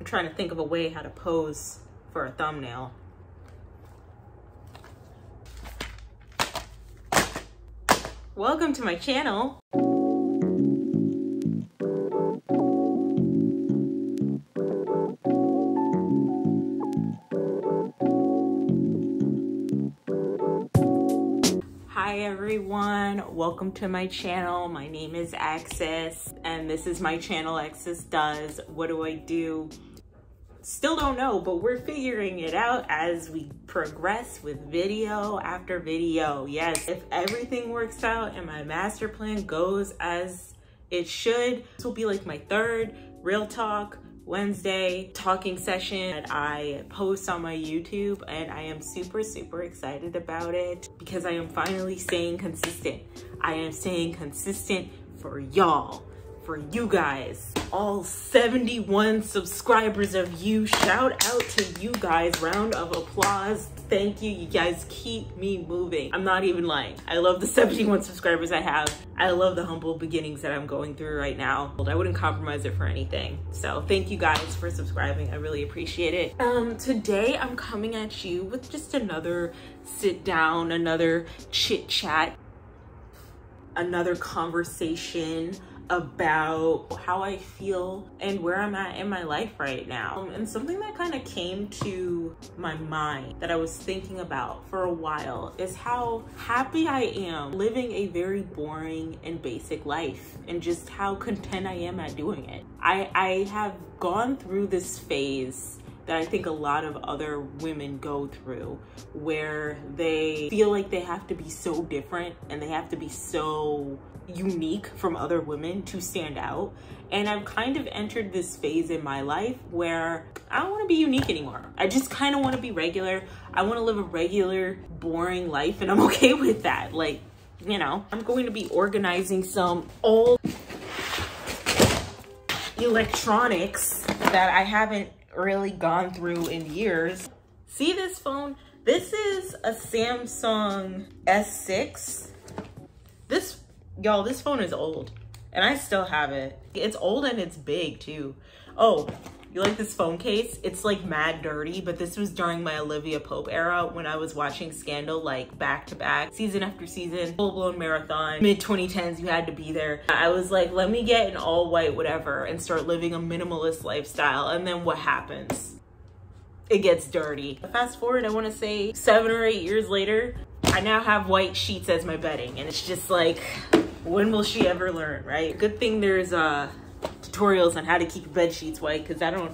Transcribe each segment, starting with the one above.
trying to think of a way how to pose for a thumbnail. Welcome to my channel. Hi everyone, welcome to my channel. My name is Access and this is my channel, Access Does. What do I do? Still don't know, but we're figuring it out as we progress with video after video. Yes, if everything works out and my master plan goes as it should, this will be like my third Real Talk Wednesday talking session that I post on my YouTube, and I am super excited about it because I am finally staying consistent. I am staying consistent for y'all, for you guys, all 71 subscribers of you. Shout out to you guys, round of applause. Thank you, you guys keep me moving. I'm not even lying. I love the 71 subscribers I have. I love the humble beginnings that I'm going through right now. I wouldn't compromise it for anything. So thank you guys for subscribing. I really appreciate it. Today I'm coming at you with just another sit down, another chit chat, another conversation about how I feel and where I'm at in my life right now. And something that kind of came to my mind that I was thinking about for a while is how happy I am living a very boring and basic life, and just how content I am at doing it. I have gone through this phase that I think a lot of other women go through, where they feel like they have to be so different and they have to be so unique from other women to stand out. And I've kind of entered this phase in my life where I don't want to be unique anymore. I just kind of want to be regular. I want to live a regular, boring life, and I'm okay with that. Like, you know, I'm going to be organizing some old electronics that I haven't really gone through in years. See this phone? This is a Samsung S6. Y'all, this phone is old and I still have it. It's old and it's big too. Oh, you like this phone case? It's like mad dirty, but this was during my Olivia Pope era when I was watching Scandal like back to back, season after season, full blown marathon. Mid 2010s, you had to be there. I was like, let me get an all white whatever and start living a minimalist lifestyle. And then what happens? It gets dirty. Fast forward, I want to say 7 or 8 years later, I now have white sheets as my bedding, and it's just like, when will she ever learn, right? Good thing there's tutorials on how to keep your bed sheets white, because I don't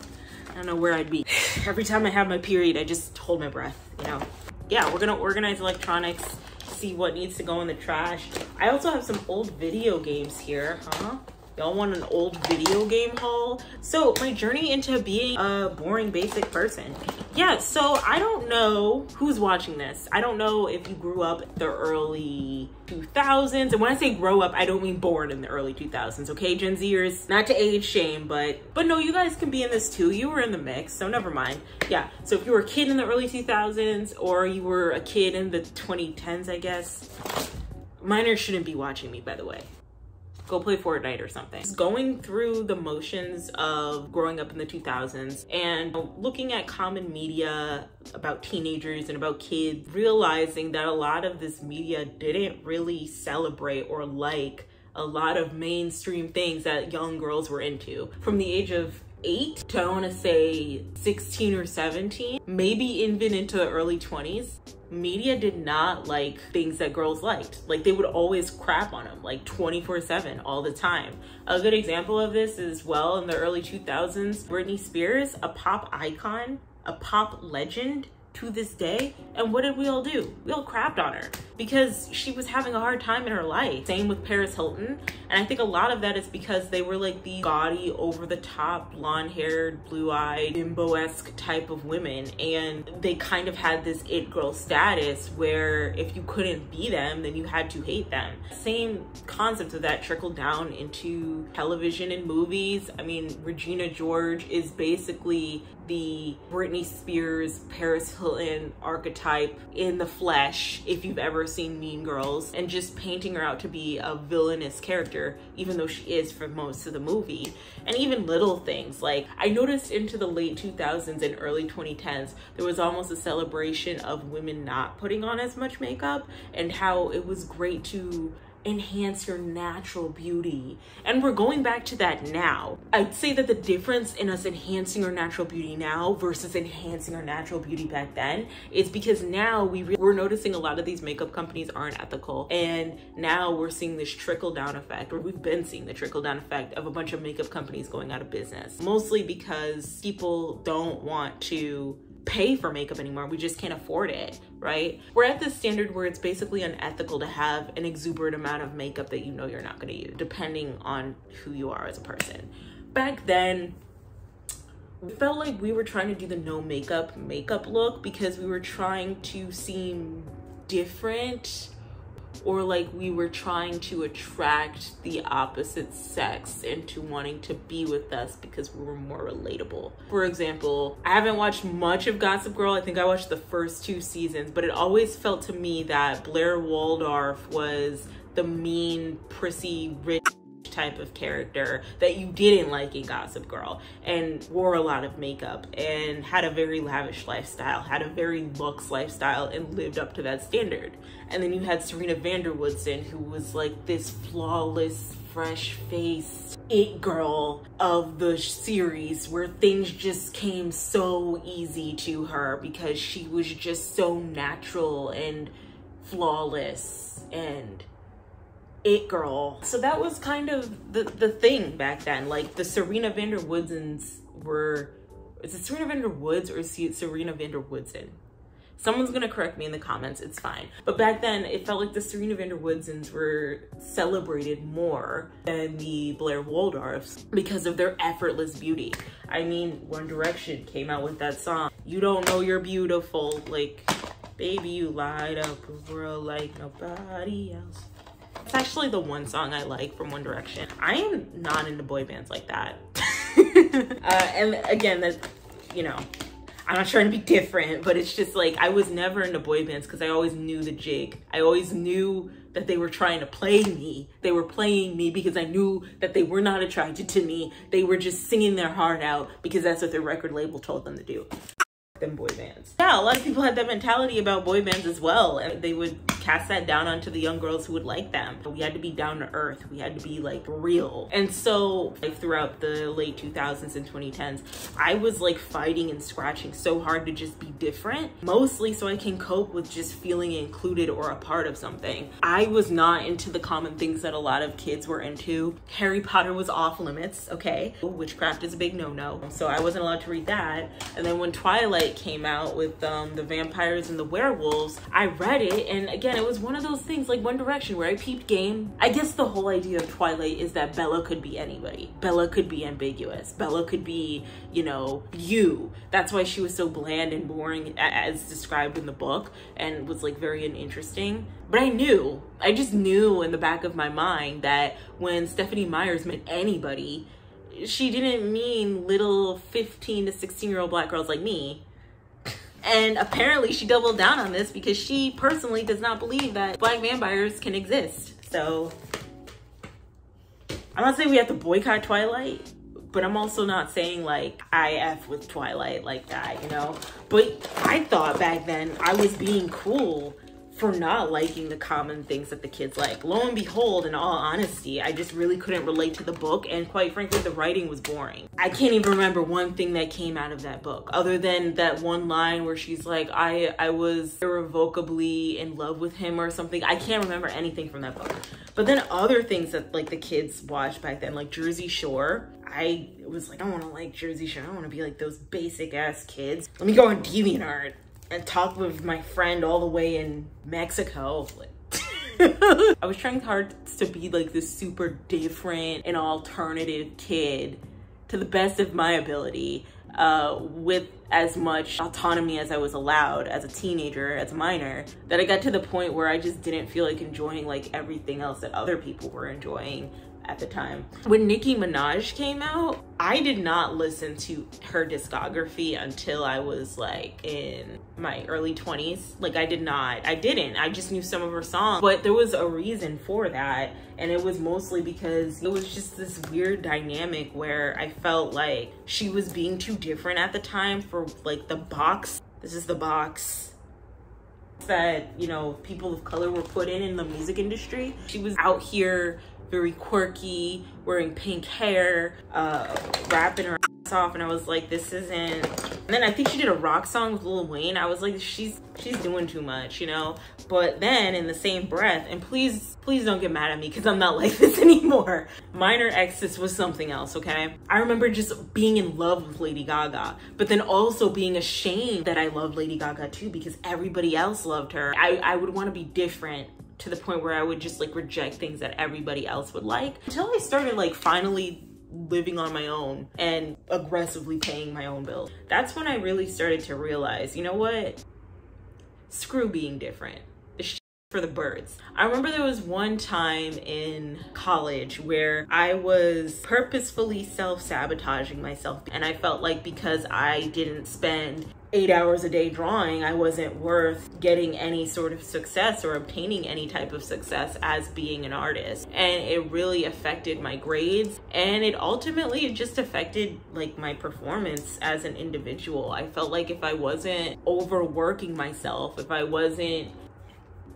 know where I'd be. Every time I have my period, I just hold my breath, you know? Yeah, we're gonna organize electronics, see what needs to go in the trash. I also have some old video games here, huh? Y'all want an old video game haul? So my journey into being a boring basic person. Yeah, so I don't know who's watching this. I don't know if you grew up the early 2000s. And when I say grow up, I don't mean born in the early 2000s, okay, Gen Zers? Not to age shame, but no, you guys can be in this too. You were in the mix, so never mind. Yeah, so if you were a kid in the early 2000s or you were a kid in the 2010s, I guess. Minors shouldn't be watching me, by the way. Go play Fortnite or something. Just going through the motions of growing up in the 2000s and looking at common media about teenagers and about kids, realizing that a lot of this media didn't really celebrate or like a lot of mainstream things that young girls were into. From the age of 8 to, I want to say 16 or 17, maybe even into the early 20s, media did not like things that girls liked. Like, they would always crap on them, like 24/7 all the time. A good example of this is, well, in the early 2000s, Britney Spears, a pop icon, a pop legend to this day. And what did we all do? We all crapped on her because she was having a hard time in her life. Same with Paris Hilton. And I think a lot of that is because they were like the gaudy, over the top, blonde haired, blue eyed, bimbo-esque type of women. And they kind of had this it girl status where if you couldn't be them, then you had to hate them. Same concept of that trickled down into television and movies. I mean, Regina George is basically the Britney Spears, Paris masculine archetype in the flesh, if you've ever seen Mean Girls, and just painting her out to be a villainous character, even though she is for most of the movie. And even little things, like I noticed into the late 2000s and early 2010s, there was almost a celebration of women not putting on as much makeup, and how it was great to enhance your natural beauty. And we're going back to that now. I'd say that the difference in us enhancing our natural beauty now versus enhancing our natural beauty back then is because now we're noticing a lot of these makeup companies aren't ethical, and now we're seeing this trickle down effect, or we've been seeing the trickle down effect of a bunch of makeup companies going out of business, mostly because people don't want to pay for makeup anymore. We just can't afford it, right? We're at this standard where it's basically unethical to have an exuberant amount of makeup that you know you're not going to use, depending on who you are as a person. Back then, it felt like we were trying to do the no makeup look because we were trying to seem different, or like we were trying to attract the opposite sex into wanting to be with us because we were more relatable. For example, I haven't watched much of Gossip Girl. I think I watched the first 2 seasons, but it always felt to me that Blair Waldorf was the mean, prissy, rich type of character that you didn't like in Gossip Girl, and wore a lot of makeup and had a very lavish lifestyle, had a very luxe lifestyle, and lived up to that standard. And then you had Serena van der Woodsen, who was like this flawless, fresh-faced it girl of the series, where things just came so easy to her because she was just so natural and flawless and it girl. So that was kind of the thing back then. Like the Serena van der Woodsens were, is it Serena van der Woods or is it Serena van der Woodsen? Someone's gonna correct me in the comments, it's fine. But back then it felt like the Serena van der Woodsens were celebrated more than the Blair Waldorfs because of their effortless beauty. I mean, One Direction came out with that song, "You Don't Know You're Beautiful," like, baby, you light up a world like nobody else. It's actually the one song I like from One Direction. I am not into boy bands like that. And again, that, you know, I'm not trying to be different, but it's just like, I was never into boy bands because I always knew the jig. I always knew that they were trying to play me. They were playing me because I knew that they were not attracted to me. They were just singing their heart out because that's what their record label told them to do. Them boy bands. Yeah, a lot of people had that mentality about boy bands as well, and they would cast that down onto the young girls who would like them. We had to be down to earth. We had to be like real. And so like throughout the late 2000s and 2010s, I was like fighting and scratching so hard to just be different, mostly so I can cope with just feeling included or a part of something. I was not into the common things that a lot of kids were into. Harry Potter was off limits, okay? Witchcraft is a big no-no, so I wasn't allowed to read that. And then when Twilight came out with the vampires and the werewolves, I read it, and again, it was one of those things like One Direction where I peeped game. I guess the whole idea of Twilight is that Bella could be anybody. Bella could be ambiguous. Bella could be, you know, you. That's why she was so bland and boring as described in the book, and was like very uninteresting. But I just knew in the back of my mind that when Stephenie Meyers meant anybody, she didn't mean little 15 to 16-year-old black girls like me. And apparently she doubled down on this because she personally does not believe that black vampires can exist. So I'm not saying we have to boycott Twilight, but I'm also not saying like I F with Twilight like that, you know? But I thought back then I was being cool for not liking the common things that the kids like. Lo and behold, in all honesty, I just really couldn't relate to the book, and quite frankly, the writing was boring. I can't even remember one thing that came out of that book, other than that one line where she's like, I was irrevocably in love with him or something. I can't remember anything from that book. But then other things that like the kids watched back then, like Jersey Shore, I was like, I want to like Jersey Shore. I want to be like those basic ass kids. Let me go on DeviantArt and talk with my friend all the way in Mexico. I was trying hard to be like this super different and alternative kid to the best of my ability, with as much autonomy as I was allowed as a teenager, as a minor, that I got to the point where I just didn't feel like enjoying like everything else that other people were enjoying at the time. When Nicki Minaj came out, I did not listen to her discography until I was like in my early 20s. Like I didn't. I just knew some of her songs, but there was a reason for that. And it was mostly because it was just this weird dynamic where I felt like she was being too different at the time for like the box. This is the box that, you know, people of color were put in the music industry. She was out here very quirky, wearing pink hair, rapping her ass off, and I was like, this isn't. And then I think she did a rock song with Lil Wayne. I was like, she's doing too much, you know? But then in the same breath, and please don't get mad at me because I'm not like this anymore. Minor Exodus was something else, okay? I remember just being in love with Lady Gaga, but then also being ashamed that I loved Lady Gaga too because everybody else loved her. I would want to be different to the point where I would just like reject things that everybody else would like, until I started like finally living on my own and aggressively paying my own bills. That's when I really started to realize, you know what? Screw being different. The shit for the birds. I remember there was one time in college where I was purposefully self-sabotaging myself, and I felt like because I didn't spend 8 hours a day drawing, I wasn't worth getting any sort of success or obtaining any type of success as being an artist. And it really affected my grades, and it ultimately just affected like my performance as an individual. I felt like if I wasn't overworking myself, if I wasn't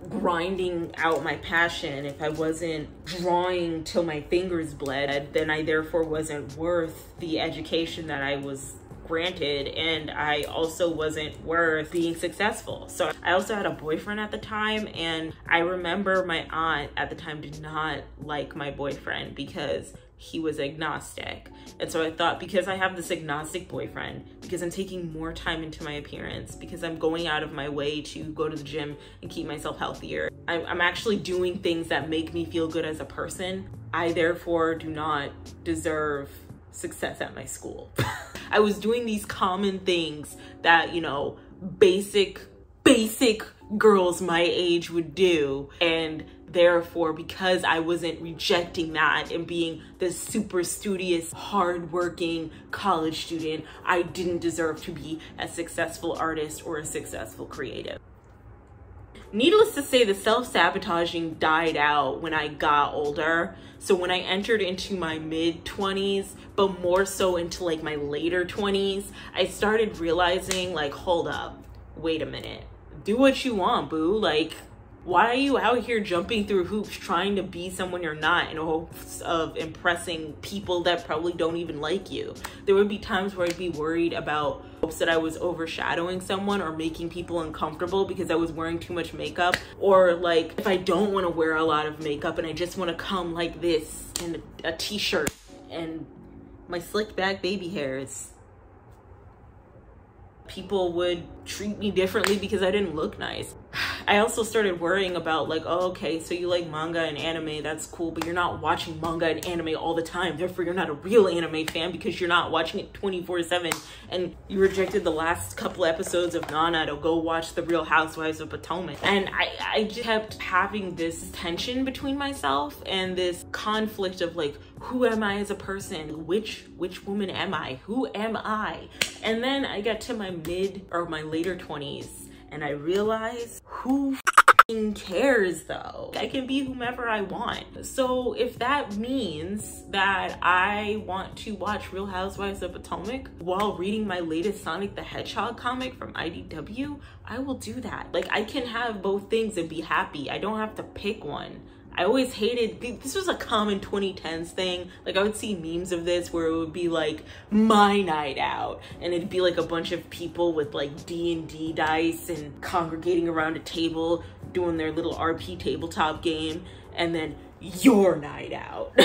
grinding out my passion, if I wasn't drawing till my fingers bled, then I therefore wasn't worth the education that I was granted, and I also wasn't worth being successful. So I also had a boyfriend at the time, and I remember my aunt at the time did not like my boyfriend because he was agnostic. And so I thought, because I have this agnostic boyfriend, because I'm taking more time into my appearance, because I'm going out of my way to go to the gym and keep myself healthier, I'm actually doing things that make me feel good as a person, I therefore do not deserve success at my school. I was doing these common things that, you know, basic girls my age would do, and therefore, because I wasn't rejecting that and being this super studious, hardworking college student, I didn't deserve to be a successful artist or a successful creative. Needless to say, the self-sabotaging died out when I got older. So when I entered into my mid-20s, but more so into like my later 20s, I started realizing like, hold up, wait a minute. Do what you want, boo. Like, why are you out here jumping through hoops trying to be someone you're not in hopes of impressing people that probably don't even like you? There would be times where I'd be worried about hopes that I was overshadowing someone or making people uncomfortable because I was wearing too much makeup, or like if I don't want to wear a lot of makeup and I just want to come like this in a t-shirt and my slick back baby hairs, people would treat me differently because I didn't look nice. I also started worrying about like, oh, okay, so you like manga and anime, that's cool, but you're not watching manga and anime all the time. Therefore, you're not a real anime fan because you're not watching it 24/7, and you rejected the last couple episodes of Nana to go watch The Real Housewives of Potomac. And I just kept having this tension between myself and this conflict of like, who am I as a person? Which woman am I? Who am I? And then I got to my my later 20s, and I realized, who cares though? I can be whomever I want. So if that means that I want to watch Real Housewives of Potomac while reading my latest Sonic the Hedgehog comic from IDW, I will do that. Like, I can have both things and be happy. I don't have to pick one. I always hated, this was a common 2010s thing. Like, I would see memes of this where it would be like, my night out. And it'd be like a bunch of people with like D&D dice and congregating around a table doing their little RP tabletop game. And then your night out.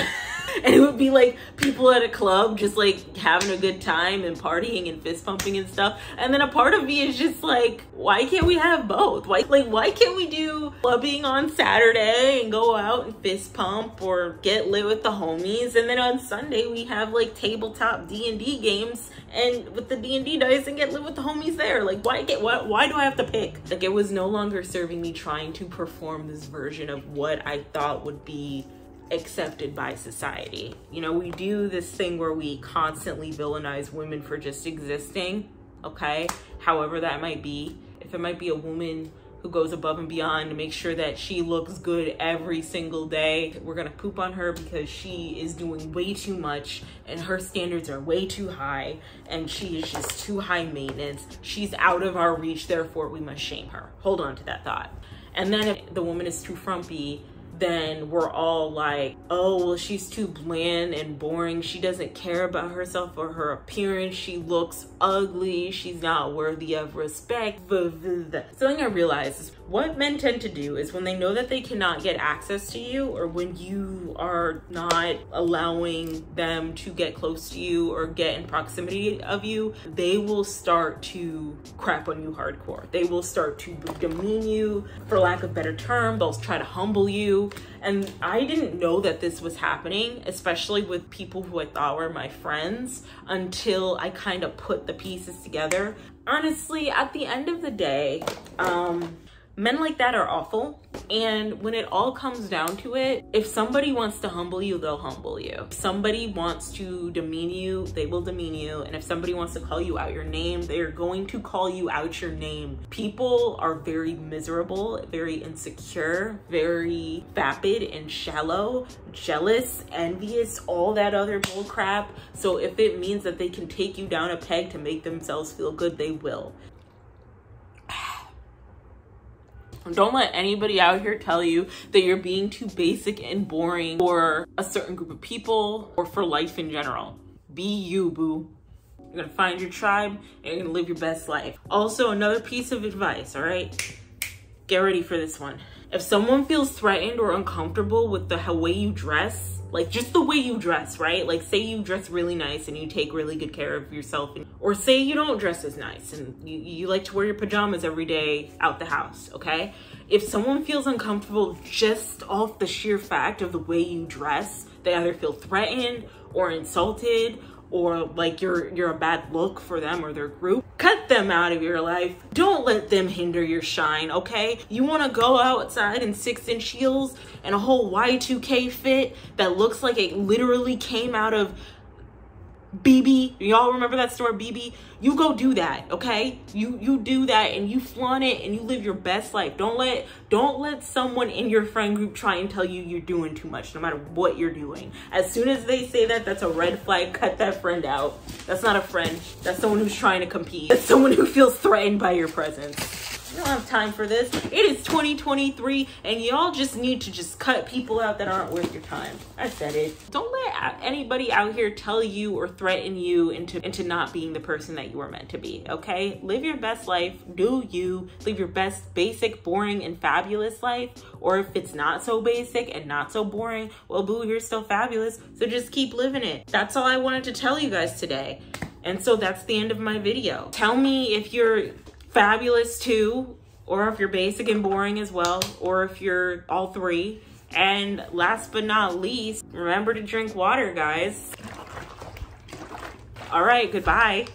And it would be like people at a club just like having a good time and partying and fist pumping and stuff. And then a part of me is just like, why can't we have both? Why can't we do clubbing on Saturday and go out and fist pump or get lit with the homies, and then on Sunday we have like tabletop D&D games and with the D&D dice and get lit with the homies there? Like, why do I have to pick? Like, it was no longer serving me trying to perform this version of what I thought would be accepted by society. You know, we do this thing where we constantly villainize women for just existing, okay? However that might be. If it might be a woman who goes above and beyond to make sure that she looks good every single day, we're gonna poop on her because she is doing way too much and her standards are way too high and she is just too high maintenance. She's out of our reach, therefore we must shame her. Hold on to that thought. And then if the woman is too frumpy, then we're all like, oh, well, she's too bland and boring. She doesn't care about herself or her appearance. She looks ugly. She's not worthy of respect. Something I realized is what men tend to do is when they know that they cannot get access to you, or when you are not allowing them to get close to you or get in proximity of you, they will start to crap on you hardcore. They will start to demean you, for lack of a better term. They'll try to humble you. And I didn't know that this was happening, especially with people who I thought were my friends, until I kind of put the pieces together. Honestly, at the end of the day, men like that are awful. And when it all comes down to it, if somebody wants to humble you, they'll humble you. If somebody wants to demean you, they will demean you. And if somebody wants to call you out your name, they're going to call you out your name. People are very miserable, very insecure, very vapid and shallow, jealous, envious, all that other bull crap. So if it means that they can take you down a peg to make themselves feel good, they will. Don't let anybody out here tell you that you're being too basic and boring for a certain group of people or for life in general. Be you, boo. You're gonna find your tribe and you're gonna live your best life. Also, another piece of advice, all right? Get ready for this one. If someone feels threatened or uncomfortable with the way you dress, like just the way you dress, right? Like say you dress really nice and you take really good care of yourself, or say you don't dress as nice and you like to wear your pajamas every day out the house, okay? If someone feels uncomfortable just off the sheer fact of the way you dress, they either feel threatened or insulted, or like you're a bad look for them or their group, cut them out of your life. Don't let them hinder your shine, okay? You wanna go outside in 6-inch heels and a whole Y2K fit that looks like it literally came out of BB. Y'all remember that store, BB? You go do that, okay? You do that and you flaunt it and you live your best life. Don't let someone in your friend group try and tell you you're doing too much, no matter what you're doing. As soon as they say that, that's a red flag. Cut that friend out. That's not a friend. That's someone who's trying to compete. That's someone who feels threatened by your presence. You don't have time for this. It is 2023 and y'all just need to just cut people out that aren't worth your time. I said it. Don't let anybody out here tell you or threaten you into not being the person that you were meant to be, okay? Live your best life. Do you. Live your best basic, boring, and fabulous life. Or if it's not so basic and not so boring, well, boo, you're still fabulous. So just keep living it. That's all I wanted to tell you guys today. And so that's the end of my video. Tell me if you're fabulous too, or if you're basic and boring as well, or if you're all three. And last but not least, remember to drink water, guys. All right, goodbye.